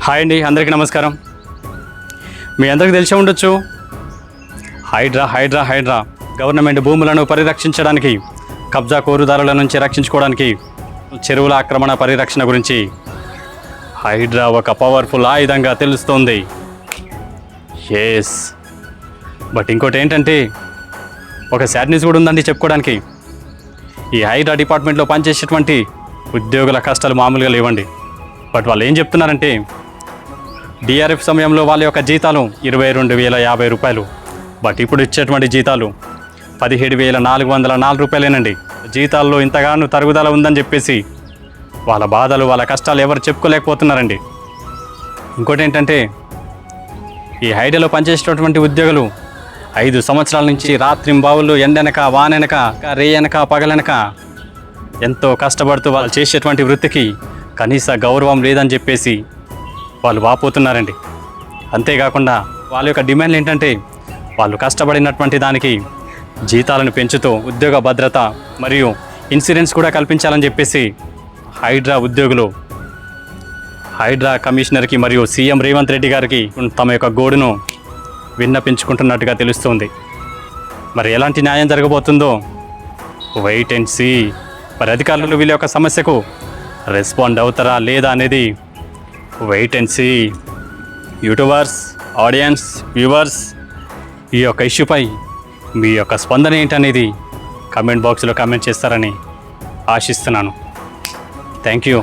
Hi అండి, అందరికీ నమస్కారం. మీ అందరికీ తెలిసే ఉండొచ్చు, హైడ్రా గవర్నమెంట్ భూములను పరిరక్షించడానికి, కబ్జా కోరుదారుల నుంచి రక్షించుకోవడానికి, చెరువుల ఆక్రమణ పరిరక్షణ గురించి హైడ్రా ఒక పవర్ఫుల్ ఆయుధంగా తెలుస్తోంది. ఎస్, బట్ ఇంకోటి ఏంటంటే ఒక సాడ్ న్యూస్ కూడా ఉందండి చెప్పుకోవడానికి. ఈ హైడ్రా డిపార్ట్మెంట్లో పనిచేసేటువంటి ఉద్యోగుల కష్టాలు మామూలుగా లేవండి. బట్ వాళ్ళు ఏం చెప్తున్నారంటే డిఆర్ఎఫ్ సమయంలో వాళ్ళ యొక్క జీతాలు 22,050 రూపాయలు, బట్ ఇప్పుడు ఇచ్చేటువంటి జీతాలు 17,404 రూపాయలేనండి. జీతాల్లో ఇంతగానో తరుగుదల ఉందని చెప్పేసి వాళ్ళ బాధలు, వాళ్ళ కష్టాలు ఎవరు చెప్పుకోలేకపోతున్నారండి. ఇంకోటి ఏంటంటే ఈ హైడ్రాలో పనిచేసేటటువంటి ఉద్యోగులు 5 సంవత్సరాల నుంచి రాత్రింబావులు ఎండెనక వానెనక రేయనక పగలనక ఎంతో కష్టపడుతూ వాళ్ళు చేసేటువంటి వృత్తికి కనీస గౌరవం లేదని చెప్పేసి వాళ్ళు వాపోతున్నారండి. అంతేకాకుండా వాళ్ళ యొక్క డిమాండ్లు ఏంటంటే వాళ్ళు కష్టపడినటువంటి దానికి జీతాలను పెంచుతూ ఉద్యోగ భద్రత మరియు ఇన్సూరెన్స్ కూడా కల్పించాలని చెప్పేసి హైడ్రా ఉద్యోగులు హైడ్రా కమిషనర్కి మరియు సీఎం రేవంత్ రెడ్డి గారికి తమ యొక్క గోడును విన్నపించుకుంటున్నట్టుగా తెలుస్తుంది. మరి ఎలాంటి న్యాయం జరగబోతుందో వెయిట్ అండ్ సీ. మరి అధికారులు వీళ్ళ యొక్క సమస్యకు రెస్పాండ్ అవుతారా లేదా అనేది wait and see. YouTubers, audience, viewers, ఈ యొక్క ఇష్యూపై మీ యొక్క స్పందన ఏంటనేది కామెంట్ బాక్స్లో కామెంట్ చేస్తారని ఆశిస్తున్నాను. Thank you.